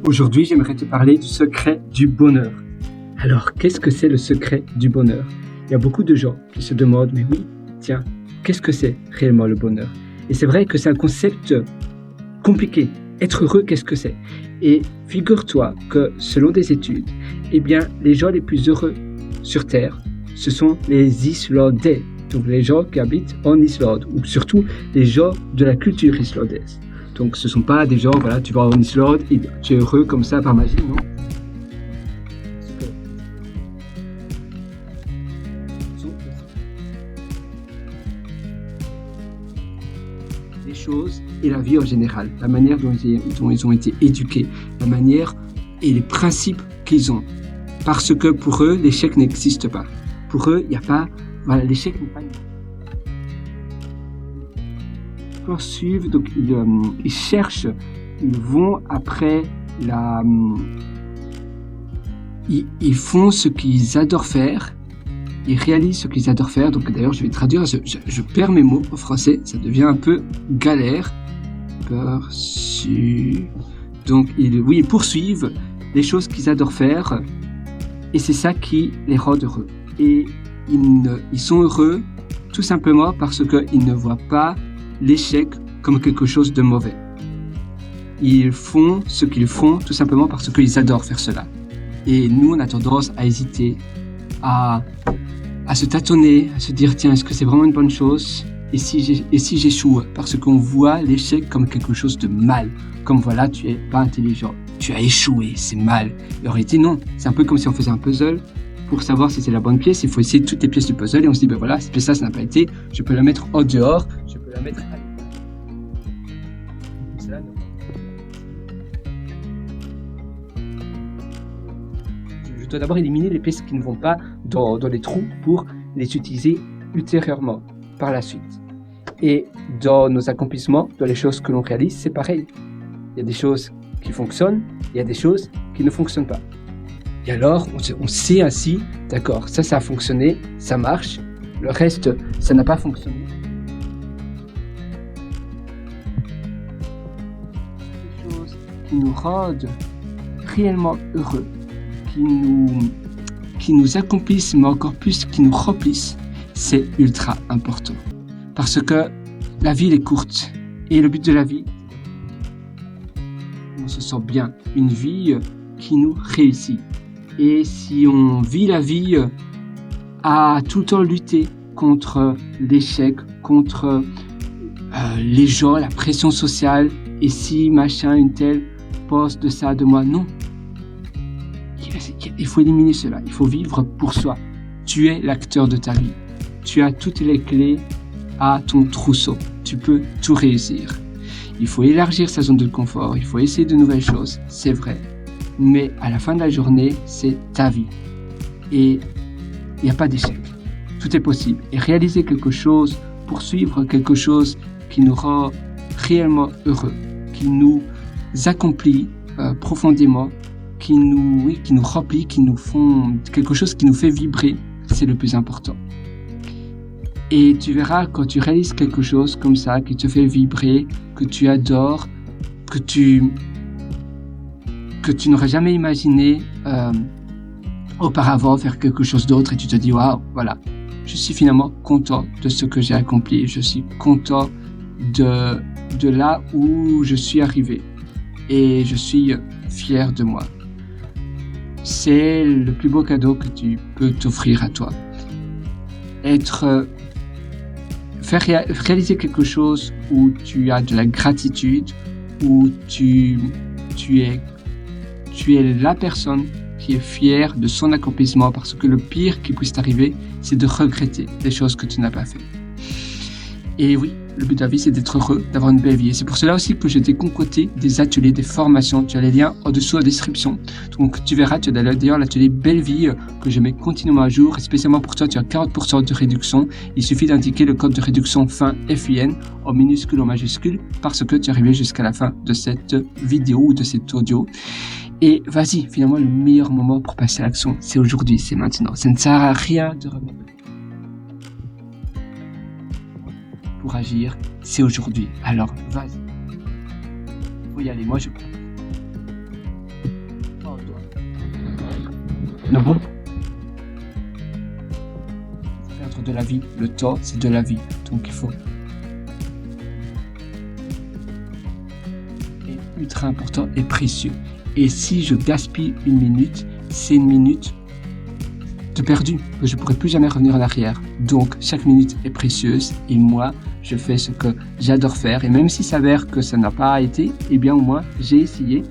Aujourd'hui, j'aimerais te parler du secret du bonheur. Alors, qu'est-ce que c'est le secret du bonheur? Il y a beaucoup de gens qui se demandent, mais oui, tiens, qu'est-ce que c'est réellement le bonheur? Et c'est vrai que c'est un concept compliqué. Être heureux, qu'est-ce que c'est? Et figure-toi que selon des études, eh bien, les gens les plus heureux sur Terre, ce sont les Islandais. Donc les gens qui habitent en Islande, ou surtout les gens de la culture islandaise. Donc ce ne sont pas des gens, voilà, tu vas en Islande et tu es heureux comme ça par magie, non? Les choses et la vie en général, la manière dont ils ont été éduqués, la manière et les principes qu'ils ont. Parce que pour eux, l'échec n'existe pas. Pour eux, il n'y a pas, voilà, l'échec n'est pas poursuivent, donc ils cherchent, ils vont après ils font ce qu'ils adorent faire, ils réalisent ce qu'ils adorent faire. Donc d'ailleurs, je vais traduire, je perds mes mots en français, ça devient un peu galère. Donc ils poursuivent les choses qu'ils adorent faire, et c'est ça qui les rend heureux. Et ils sont heureux tout simplement parce qu'ils ne voient pas l'échec comme quelque chose de mauvais. Ils font ce qu'ils font tout simplement parce qu'ils adorent faire cela. Et nous, on a tendance à hésiter, à se tâtonner, à se dire tiens, est-ce que c'est vraiment une bonne chose? Et si j'échoue? Parce qu'on voit l'échec comme quelque chose de mal. Comme voilà, tu es pas intelligent, tu as échoué, c'est mal. Et en réalité, non. C'est un peu comme si on faisait un puzzle. Pour savoir si c'est la bonne pièce, il faut essayer toutes les pièces du puzzle et on se dit ben voilà, cette pièce-là, ça n'a pas été, je peux la mettre en dehors, je peux la mettre à je dois d'abord éliminer les pièces qui ne vont pas dans les trous pour les utiliser ultérieurement, par la suite. Et dans nos accomplissements, dans les choses que l'on réalise, c'est pareil. Il y a des choses qui fonctionnent, il y a des choses qui ne fonctionnent pas. Et alors, on sait ainsi, d'accord, ça a fonctionné, ça marche, le reste, ça n'a pas fonctionné. Des choses qui nous rendent réellement heureux, qui nous accomplissent, mais encore plus qui nous remplissent, c'est ultra important. Parce que la vie, elle est courte. Et le but de la vie, on se sent bien. Une vie qui nous réussit. Et si on vit la vie à tout le temps lutter contre l'échec, contre les gens, la pression sociale, et si machin, une telle pense de ça, de moi, non. Il faut éliminer cela, il faut vivre pour soi. Tu es l'acteur de ta vie. Tu as toutes les clés à ton trousseau. Tu peux tout réussir. Il faut élargir sa zone de confort, il faut essayer de nouvelles choses, c'est vrai. Mais à la fin de la journée, c'est ta vie. Et il n'y a pas d'échec. Tout est possible. Et réaliser quelque chose, poursuivre quelque chose qui nous rend réellement heureux, qui nous accomplit profondément, qui nous remplit, qui nous font quelque chose qui nous fait vibrer, c'est le plus important. Et tu verras, quand tu réalises quelque chose comme ça, qui te fait vibrer, que tu adores, que tu n'aurais jamais imaginé auparavant faire quelque chose d'autre, et tu te dis waouh, voilà, je suis finalement content de ce que j'ai accompli, je suis content de là où je suis arrivé, et je suis fier de moi. C'est le plus beau cadeau que tu peux t'offrir à toi. Réaliser quelque chose où tu as de la gratitude, où tu es la personne qui est fière de son accomplissement, parce que le pire qui puisse t'arriver, c'est de regretter les choses que tu n'as pas fait. Et oui, le but de la vie, c'est d'être heureux, d'avoir une belle vie. Et c'est pour cela aussi que j'ai concocté des ateliers, des formations. Tu as les liens en dessous en description. Donc tu verras, tu as d'ailleurs l'atelier Belle Vie que je mets continuellement à jour. Et spécialement pour toi, tu as 40% de réduction. Il suffit d'indiquer le code de réduction FIN, F-I-N, en minuscule ou en majuscule, parce que tu es arrivé jusqu'à la fin de cette vidéo ou de cet audio. Et vas-y, finalement, le meilleur moment pour passer à l'action, c'est aujourd'hui, c'est maintenant. Ça ne sert à rien de remettre. Pour agir, c'est aujourd'hui. Alors, vas-y. Faut y aller, moi je peux. ne vont perdre de la vie. Le temps, c'est de la vie. Donc il faut... C'est ultra important et précieux. Et si je gaspille une minute, c'est une minute de perdu, que je ne pourrai plus jamais revenir en arrière. Donc, chaque minute est précieuse et moi, je fais ce que j'adore faire. Et même s'il s'avère que ça n'a pas été, eh bien au moins, j'ai essayé.